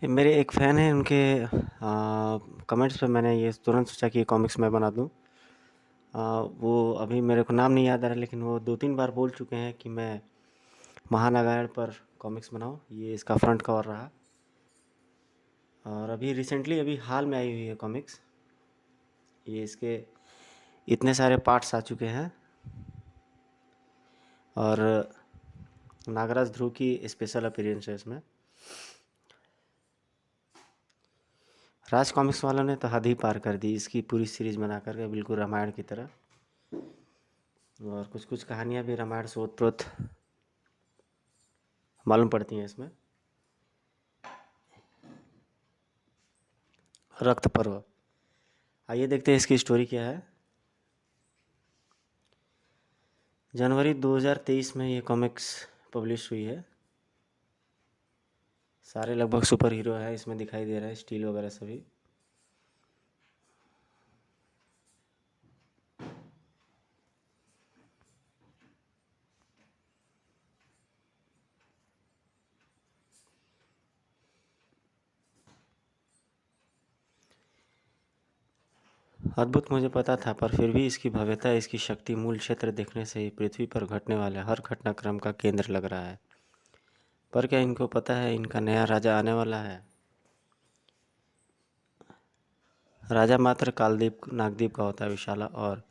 मेरे एक फ़ैन हैं उनके कमेंट्स पे मैंने ये तुरंत सोचा कि ये कॉमिक्स मैं बना दूँ। वो अभी मेरे को नाम नहीं याद आ रहा, लेकिन वो 2-3 बार बोल चुके हैं कि मैं महानागायण पर कॉमिक्स बनाऊँ। ये इसका फ्रंट कवर रहा। और अभी रिसेंटली अभी हाल में आई हुई है कॉमिक्स। ये इसके इतने सारे पार्ट्स आ चुके हैं। और नागराज ध्रुव की स्पेशल अपीयरेंस है इसमें। राज कॉमिक्स वालों ने तो हद ही पार कर दी इसकी पूरी सीरीज बना करके, बिल्कुल रामायण की तरह। और कुछ कुछ कहानियाँ भी रामायण से ओतप्रोत मालूम पड़ती हैं इसमें। रक्त पर्व, आइए देखते हैं इसकी स्टोरी क्या है। जनवरी 2023 में ये कॉमिक्स पब्लिश हुई है। सारे लगभग सुपर हीरो हैं इसमें दिखाई दे रहे हैं, स्टील वगैरह सभी। अद्भुत मुझे पता था, पर फिर भी इसकी भव्यता, इसकी शक्ति मूल क्षेत्र देखने से ही पृथ्वी पर घटने वाले हर घटनाक्रम का केंद्र लग रहा है। पर क्या इनको पता है इनका नया राजा आने वाला है? राजा मात्र कालदीप नागदीप का होता है विशाला, और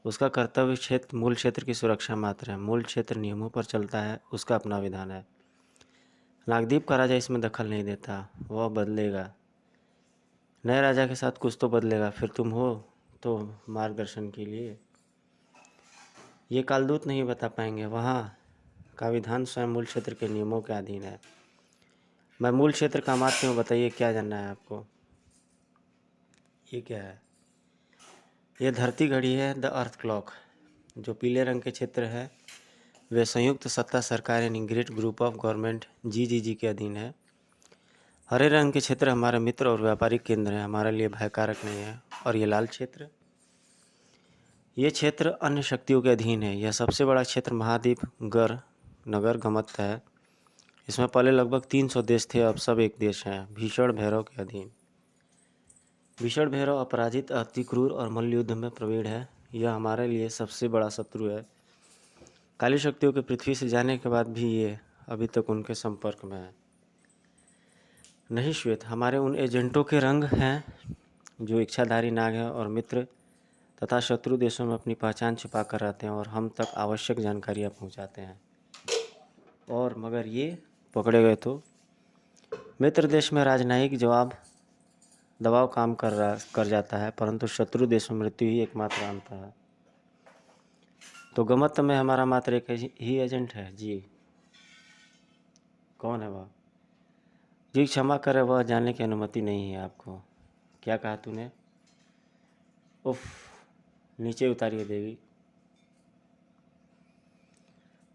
उसका कर्तव्य क्षेत्र मूल क्षेत्र की सुरक्षा मात्र है। मूल क्षेत्र नियमों पर चलता है, उसका अपना विधान है। नागदीप का राजा इसमें दखल नहीं देता, वह बदलेगा। नए राजा के साथ कुछ तो बदलेगा, फिर तुम हो तो मार्गदर्शन के लिए। ये कालदूत नहीं बता पाएंगे, वहाँ का विधान स्वयं मूल क्षेत्र के नियमों के अधीन है। मैं मूल क्षेत्र का मात्र हूँ, बताइए क्या जानना है आपको। ये क्या है? ये धरती घड़ी है, द अर्थ क्लॉक। जो पीले रंग के क्षेत्र है वे संयुक्त सत्ता सरकार यानी great group of government GGG के अधीन है। हरे रंग के क्षेत्र हमारे मित्र और व्यापारिक केंद्र हैं, हमारे लिए भयकारक नहीं है। और ये लाल क्षेत्र, ये क्षेत्र अन्य शक्तियों के अधीन है। यह सबसे बड़ा क्षेत्र महाद्वीप गर नगर गमत है। इसमें पहले लगभग 300 देश थे, अब सब एक देश हैं, भीषण भैरव के अधीन। भीषण भैरव अपराजित, अति क्रूर और मल्लयुद्ध में प्रवीण है। यह हमारे लिए सबसे बड़ा शत्रु है। काली शक्तियों के पृथ्वी से जाने के बाद भी ये अभी तक उनके संपर्क में है। नहीं श्वेत, हमारे उन एजेंटों के रंग हैं जो इच्छाधारी नाग हैं और मित्र तथा शत्रु देशों में अपनी पहचान छिपा कर रहते हैं और हम तक आवश्यक जानकारियाँ पहुँचाते हैं। और मगर ये पकड़े गए तो मित्र देश में राजनयिक दबाव काम कर जाता है, परंतु शत्रु देश में मृत्यु ही एकमात्र अंत है। तो गमत में हमारा मात्र एक ही एजेंट है जी। कौन है वह? जी क्षमा करे, वह जानने की अनुमति नहीं है आपको। क्या कहा तूने? उफ, नीचे उतारिए देवी।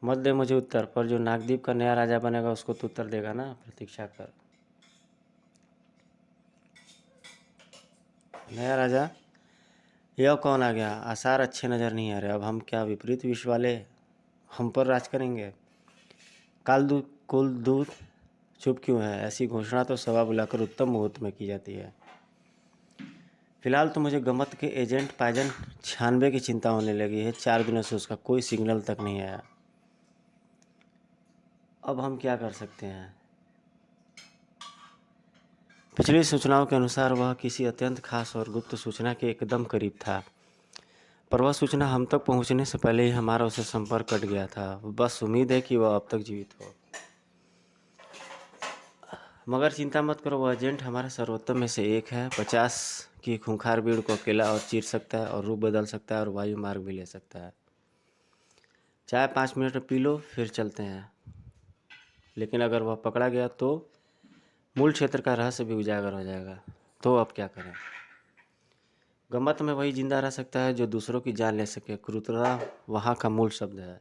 मत दे मुझे उत्तर, पर जो नागदीप का नया राजा बनेगा उसको तो उत्तर देगा ना, प्रतीक्षा कर। नया राजा? यह कौन आ गया? आसार अच्छे नज़र नहीं आ रहे। अब हम क्या विपरीत विश्व वाले हम पर राज करेंगे? कालदूत कुलदूत चुप क्यों है? ऐसी घोषणा तो सभा बुलाकर उत्तम मुहूर्त में की जाती है। फिलहाल तो मुझे गमत के एजेंट पाइजन 96 की चिंता होने लगी है। 4 दिनों से उसका कोई सिग्नल तक नहीं आया। अब हम क्या कर सकते हैं? पिछली सूचनाओं के अनुसार वह किसी अत्यंत खास और गुप्त सूचना के एकदम करीब था, पर वह सूचना हम तक पहुंचने से पहले ही हमारा उससे संपर्क कट गया था। बस उम्मीद है कि वह अब तक जीवित हो। मगर चिंता मत करो, वह एजेंट हमारे सर्वोत्तम में से एक है। 50 की खूंखार भीड़ को अकेला और चीर सकता है, और रूप बदल सकता है, और वायु मार्ग भी ले सकता है। चाय 5 मिनट में पी लो, फिर चलते हैं। लेकिन अगर वह पकड़ा गया तो मूल क्षेत्र का रहस्य भी उजागर हो जाएगा। तो अब क्या करें? गम्मत में वही जिंदा रह सकता है जो दूसरों की जान ले सके। क्रूरता वहाँ का मूल शब्द है।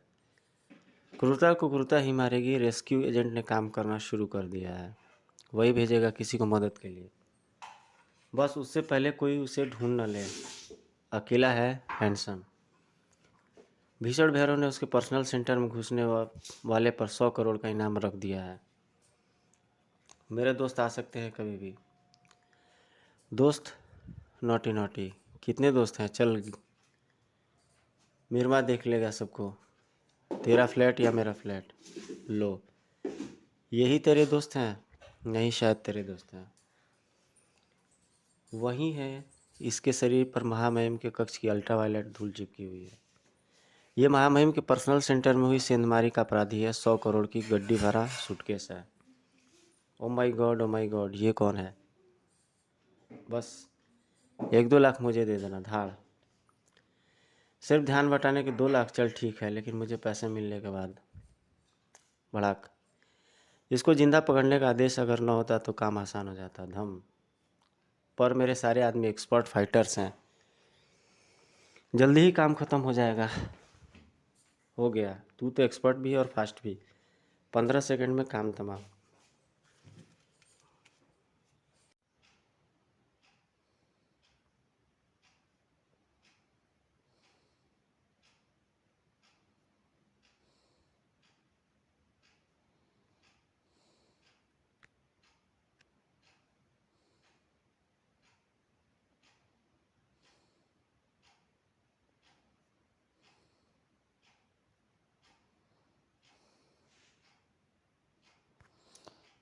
क्रूरता को क्रूरता ही मारेगी। रेस्क्यू एजेंट ने काम करना शुरू कर दिया है। वही भेजेगा किसी को मदद के लिए, बस उससे पहले कोई उसे ढूंढ न ले। अकेला है, हैंडसम। भीषण भैरव ने उसके पर्सनल सेंटर में घुसने वाले पर 100 करोड़ का इनाम रख दिया है। मेरे दोस्त आ सकते हैं कभी भी। दोस्त नॉटी नॉटी, कितने दोस्त हैं, चल मिरमा देख लेगा सबको। तेरा फ्लैट या मेरा फ्लैट, लो यही तेरे दोस्त हैं? नहीं, शायद तेरे दोस्त हैं। वही है, इसके शरीर पर महामहिम के कक्ष की अल्ट्रावायलेट धूल चिपकी हुई है। ये महामहिम के पर्सनल सेंटर में हुई सेंधमारी का अपराधी है। 100 करोड़ की गड्डी भरा सूटकेस है। ओ माई गॉड, ओ माई गॉड, ये कौन है? बस 1-2 लाख मुझे दे देना धाड़। सिर्फ ध्यान बटाने के 2 लाख, चल ठीक है, लेकिन मुझे पैसे मिलने के बाद। भड़ाक, इसको जिंदा पकड़ने का आदेश अगर न होता तो काम आसान हो जाता। धम, पर मेरे सारे आदमी एक्सपर्ट फाइटर्स हैं, जल्दी ही काम ख़त्म हो जाएगा। हो गया, तू तो एक्सपर्ट भी है और फास्ट भी। 15 सेकंड में काम तमाम।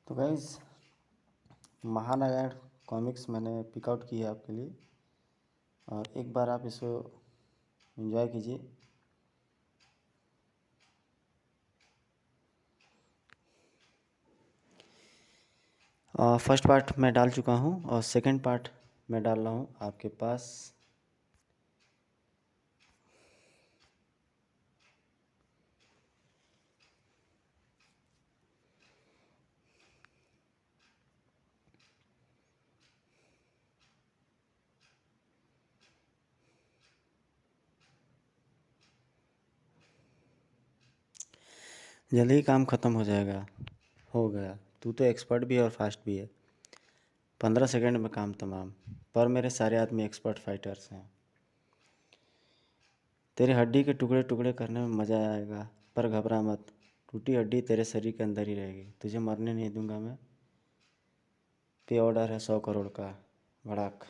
तो गाइज, महानारायण कॉमिक्स मैंने पिकआउट की है आपके लिए, और एक बार आप इसको एंजॉय कीजिए। फर्स्ट पार्ट मैं डाल चुका हूँ और सेकंड पार्ट मैं डाल रहा हूँ आपके पास। जल्दी ही काम ख़त्म हो जाएगा। हो गया, तू तो एक्सपर्ट भी है और फास्ट भी है। 15 सेकंड में काम तमाम, पर मेरे सारे आदमी एक्सपर्ट फाइटर्स हैं। तेरे हड्डी के टुकड़े टुकड़े करने में मज़ा आएगा, पर घबरा मत, टूटी हड्डी तेरे शरीर के अंदर ही रहेगी। तुझे मरने नहीं दूंगा मैं। पे ऑर्डर है 100 करोड़ का। भड़ाक,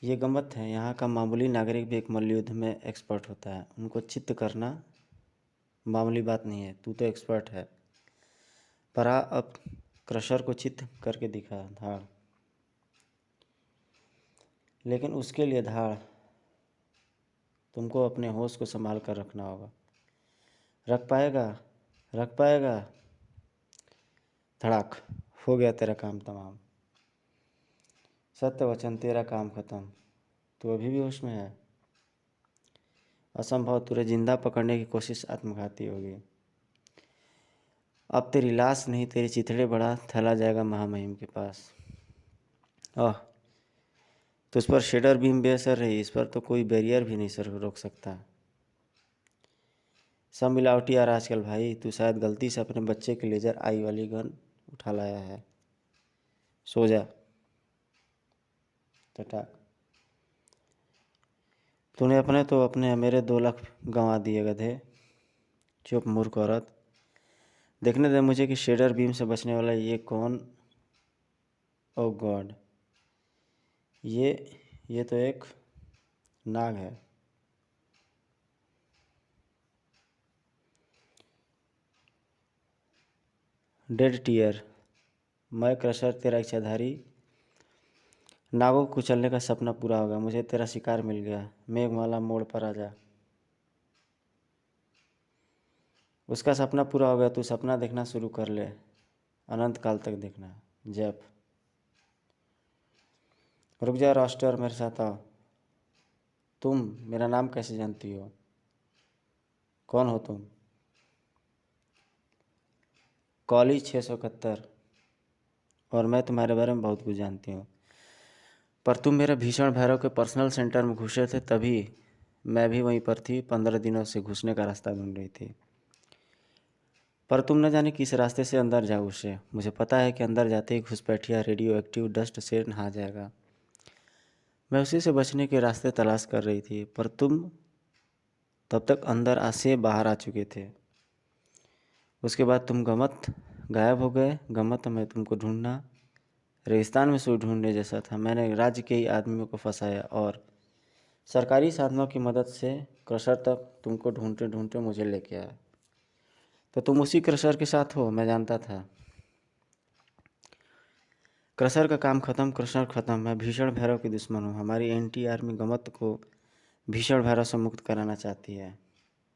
ये गम्मत है, यहाँ का मामूली नागरिक भी एक मल्लयुद्ध में एक्सपर्ट होता है। उनको चित्त करना मामूली बात नहीं है। तू तो एक्सपर्ट है, पर आ अब क्रशर को चित्त करके दिखा धाड़। लेकिन उसके लिए धाड़ तुमको अपने होश को संभाल कर रखना होगा। रख पाएगा? रख पाएगा? धड़ाक, हो गया तेरा काम तमाम। सत्य वचन, तेरा काम खत्म। तू अभी भी होश में है? असंभव, तुझे जिंदा पकड़ने की कोशिश आत्मघाती होगी। अब तेरी लाश नहीं, तेरी चिथड़े बड़ा थैला जाएगा महामहिम के पास। आह, तो उस पर शेडर बीम बेअसर रही। इस पर तो कोई बैरियर भी नहीं सर रोक सकता। सब मिलावटी आ रहा आजकल भाई। तू शायद गलती से अपने बच्चे के लेजर आई वाली गन उठा लाया है। सो जा टटा। तूने अपने मेरे 2 लाख गंवा दिए गधे। चुप मूर्ख औरत, देखने दे मुझे कि शेडर बीम से बचने वाला ये कौन। ओ गॉड, ये तो एक नाग है। डेड टीयर, मैं क्रशर तेरा इच्छाधारी। नागों को कुचलने का सपना पूरा होगा। मुझे तेरा शिकार मिल गया। मेघमाला मोड़ पर आ जा। उसका सपना पूरा हो गया। तू सपना देखना शुरू कर ले, अनंत काल तक देखना। जप। रुक जा रॉस्टर, मेरे साथ आओ। तुम मेरा नाम कैसे जानती हो? कौन हो तुम? कॉली 671, और मैं तुम्हारे बारे में बहुत कुछ जानती हूँ। पर तुम मेरे भीषण भैरव के पर्सनल सेंटर में घुसे थे, तभी मैं भी वहीं पर थी। 15 दिनों से घुसने का रास्ता ढूंढ रही थी, पर तुम न जाने किस रास्ते से अंदर जा घुसे। मुझे पता है कि अंदर जाते ही घुसपैठिया रेडियो एक्टिव डस्ट से नहा जाएगा। मैं उसी से बचने के रास्ते तलाश कर रही थी, पर तुम तब तक अंदर से बाहर आ चुके थे। उसके बाद तुम गमत गायब हो गए। गमत में तुमको ढूंढना रेगिस्तान में सुई ढूंढने जैसा था। मैंने राज्य के ही आदमियों को फंसाया और सरकारी साधनों की मदद से क्रशर तक तुमको ढूंढते ढूंढते मुझे लेके आया। तो तुम उसी क्रशर के साथ हो, मैं जानता था। क्रशर का काम खत्म, क्रशर खत्म। मैं भीषण भैरव की दुश्मन हूँ। हमारी एंटी आर्मी गमत को भीषण भैरव से मुक्त कराना चाहती है।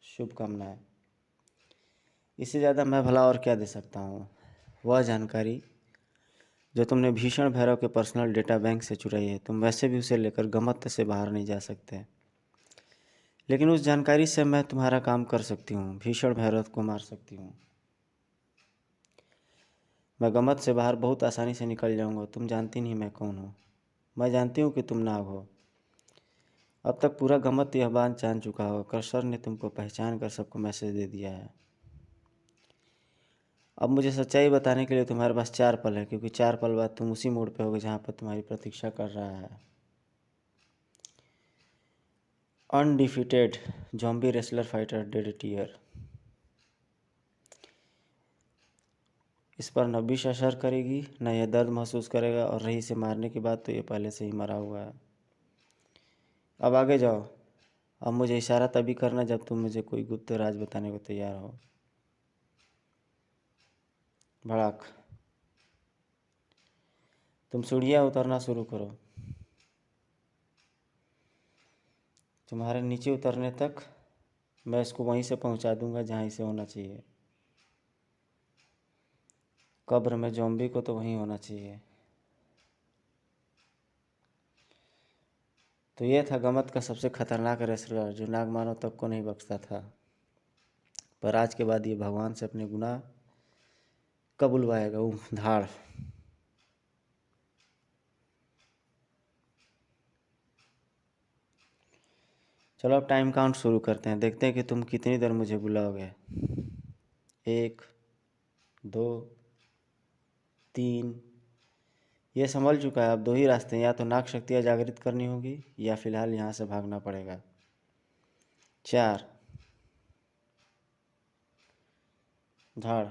शुभकामनाएं। इससे ज़्यादा मैं भला और क्या दे सकता हूँ? वह जानकारी जो तुमने भीषण भैरव के पर्सनल डेटा बैंक से चुराई है। तुम वैसे भी उसे लेकर गमत से बाहर नहीं जा सकते, लेकिन उस जानकारी से मैं तुम्हारा काम कर सकती हूँ, भीषण भैरव को मार सकती हूँ। मैं गमत से बाहर बहुत आसानी से निकल जाऊँगा। तुम जानती नहीं मैं कौन हूँ। मैं जानती हूँ कि तुम नाग हो। अब तक पूरा गमत यह बात जान चुका होगा। क्रशर ने तुमको पहचान कर सबको मैसेज दे दिया है। अब मुझे सच्चाई बताने के लिए तुम्हारे पास 4 पल है, क्योंकि 4 पल बाद तुम उसी मोड़ पे होगे जहाँ पर तुम्हारी प्रतीक्षा कर रहा है अनडिफीटेड जॉम्बी रेसलर फाइटर डेडेटियर। इस पर न विष असर करेगी, न यह दर्द महसूस करेगा, और रही इसे मारने की बात तो ये पहले से ही मरा हुआ है। अब आगे जाओ। अब मुझे इशारा तभी करना जब तुम मुझे कोई गुप्त राज बताने को तैयार हो। भड़ाक। तुम सीढ़ियाँ उतरना शुरू करो। तुम्हारे नीचे उतरने तक मैं इसको वहीं से पहुंचा दूंगा जहां इसे होना चाहिए। कब्र में ज़ॉम्बी को तो वहीं होना चाहिए। तो ये था गमत का सबसे खतरनाक रेसलर, जो नागमानव तक को नहीं बख्शता था। पर आज के बाद ये भगवान से अपने गुनाह कब बुलवाएगा? धाड़। चलो अब टाइम काउंट शुरू करते हैं। देखते हैं कि तुम कितनी देर मुझे बुलाओगे। 1, 2, 3। ये संभल चुका है। अब 2 ही रास्ते हैं, या तो नाग शक्तियाँ जागृत करनी होगी या फिलहाल यहाँ से भागना पड़ेगा। 4। धाड़।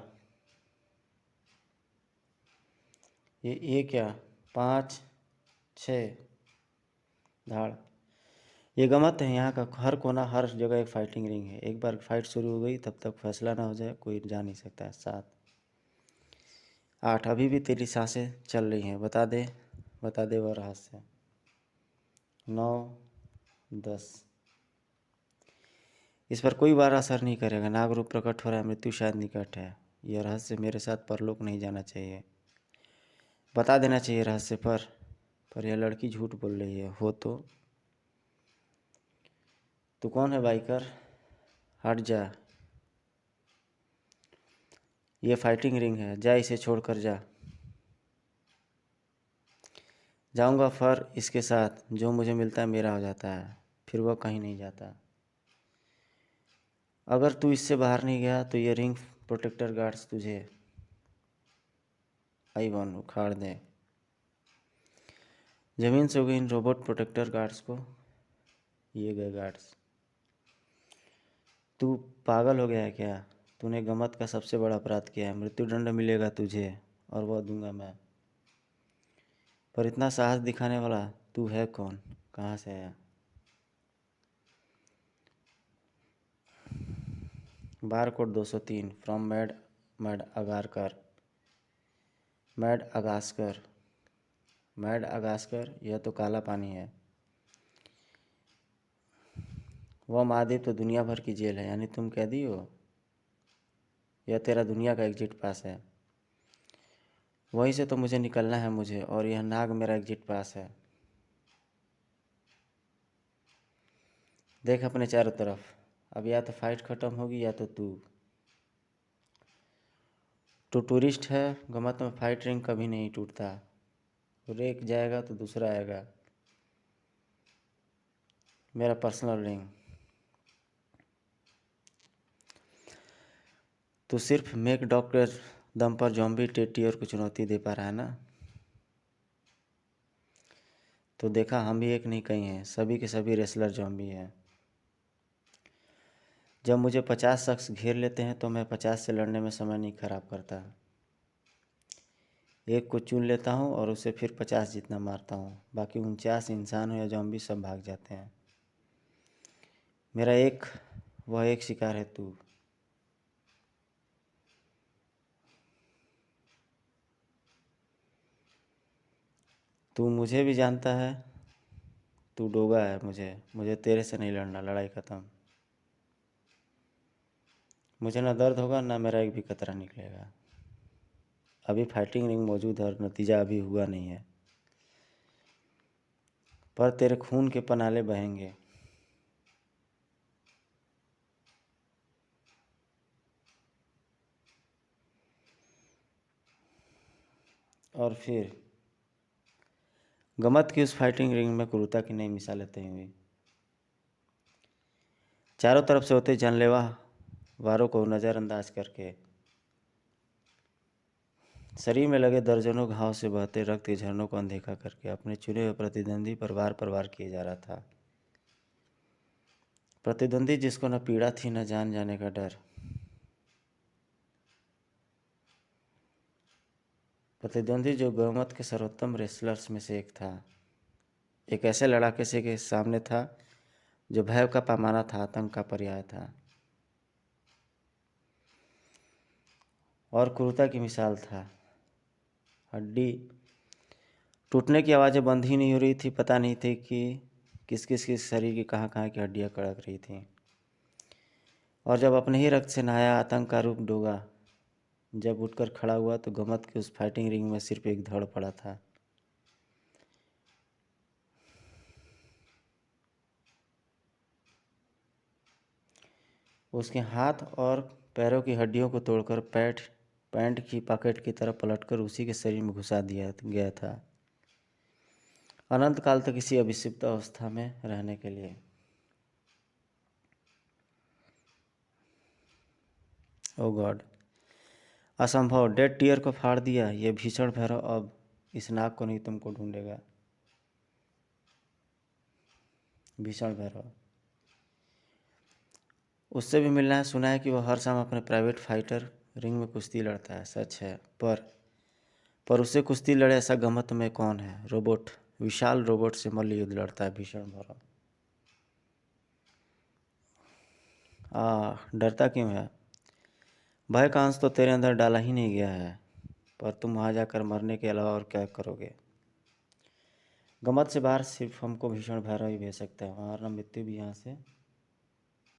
ये क्या? 5, 6। धाड़। ये गमत है। यहाँ का हर कोना, हर जगह एक फाइटिंग रिंग है। एक बार फाइट शुरू हो गई तब तक फैसला ना हो जाए कोई जा नहीं सकता है। 7, 8। अभी भी तेरी सांसें चल रही हैं। बता दे वह रहस्य। 9, 10। इस पर कोई बार असर नहीं करेगा। नाग रूप प्रकट हो रहा है, मृत्यु शायद निकट है। यह रहस्य मेरे साथ परलोक नहीं जाना चाहिए। बता देना चाहिए रहस्य पर यह लड़की झूठ बोल रही है। हो तो तू कौन है बाइकर? हट जा। ये फाइटिंग रिंग है, जा इसे छोड़कर जा। जाऊंगा पर इसके साथ जो मुझे मिलता है मेरा हो जाता है, फिर वह कहीं नहीं जाता। अगर तू इससे बाहर नहीं गया तो ये रिंग प्रोटेक्टर गार्ड्स तुझे I1 उखाड़ दें। ज़मीन से उगे इन रोबोट प्रोटेक्टर गार्ड्स को ये गए गार्ड्स। तू पागल हो गया है क्या? तूने गमत का सबसे बड़ा अपराध किया है। मृत्युदंड मिलेगा तुझे और वह दूंगा मैं। पर इतना साहस दिखाने वाला तू है कौन? कहाँ से आया? बार कोड 203 फ्रॉम मैड अगारकर। मैड अगास्कर, यह तो काला पानी है। वह महाद्वीप तो दुनिया भर की जेल है, यानी तुम कैदी हो। यह तेरा दुनिया का एग्जिट पास है। वहीं से तो मुझे निकलना है मुझे, और यह नाग मेरा एग्जिट पास है। देख अपने चारों तरफ। अब या तो फाइट खत्म होगी या तो तू टूरिस्ट है। गमत में फाइट रिंग कभी नहीं टूटता। एक जाएगा तो दूसरा आएगा। मेरा पर्सनल रिंग। तू सिर्फ मेक डॉक्टर दम पर जॉम्बी टेटियर को चुनौती दे पा रहा है ना? तो देखा, हम भी एक नहीं कई हैं, सभी के सभी रेसलर जॉम्बी हैं। जब मुझे 50 शख्स घेर लेते हैं तो मैं 50 से लड़ने में समय नहीं खराब करता। एक को चुन लेता हूँ और उसे फिर 50 जितना मारता हूँ। बाकी 49 इंसान हो या ज़ॉम्बी सब भाग जाते हैं। मेरा वह एक शिकार है तू। तू मुझे भी जानता है, तू डोगा है। मुझे तेरे से नहीं लड़ना, लड़ाई ख़त्म। मुझे ना दर्द होगा ना मेरा एक भी कतरा निकलेगा। अभी फाइटिंग रिंग मौजूद है और नतीजा अभी हुआ नहीं है, पर तेरे खून के पनाले बहेंगे। और फिर गमत की उस फाइटिंग रिंग में क्रूरता की नई मिसालें तय हुई। चारों तरफ से होते जानलेवा वारों को नज़रअंदाज करके, शरीर में लगे दर्जनों घाव से बहते रक्त के झरनों को अनदेखा करके अपने चुने हुए प्रतिद्वंदी पर वार किए जा रहा था। प्रतिद्वंदी जिसको न पीड़ा थी न जान जाने का डर। प्रतिद्वंदी जो गौमत के सर्वोत्तम रेसलर्स में से एक था। एक ऐसे लड़ाके से के सामने था जो भय का पैमाना था, आतंक का पर्याय था और क्रूरता की मिसाल था। हड्डी टूटने की आवाज़ें बंद ही नहीं हो रही थी। पता नहीं थी कि किस शरीर की कहाँ की हड्डियाँ कड़क रही थीं। और जब अपने ही रक्त से नहाया आतंक का रूप डोगा जब उठकर खड़ा हुआ तो गमत की उस फाइटिंग रिंग में सिर्फ एक धड़ पड़ा था। उसके हाथ और पैरों की हड्डियों को तोड़कर पैंट की पॉकेट की तरफ पलटकर उसी के शरीर में घुसा दिया गया था, अनंत काल तक इसी अभिषिप्त अवस्था में रहने के लिए। ओ गॉड, असंभव। डेड टीयर को फाड़ दिया। ये भीषण भैरव अब इस नाग को नहीं तुमको ढूंढेगा। भीषण भैरव उससे भी मिलना है। सुना है कि वह हर शाम अपने प्राइवेट फाइटर रिंग में कुश्ती लड़ता है। सच है, पर उससे कुश्ती लड़े ऐसा गमत में कौन है? रोबोट, विशाल रोबोट से मल्ल युद्ध लड़ता है भीषण भैरव। डरता क्यों है? भय का अंश तो तेरे अंदर डाला ही नहीं गया है, पर तुम वहाँ जाकर मरने के अलावा और क्या करोगे? गमत से बाहर सिर्फ हमको भीषण भैरव ही भेज सकता है, वरना मृत्यु भी यहाँ से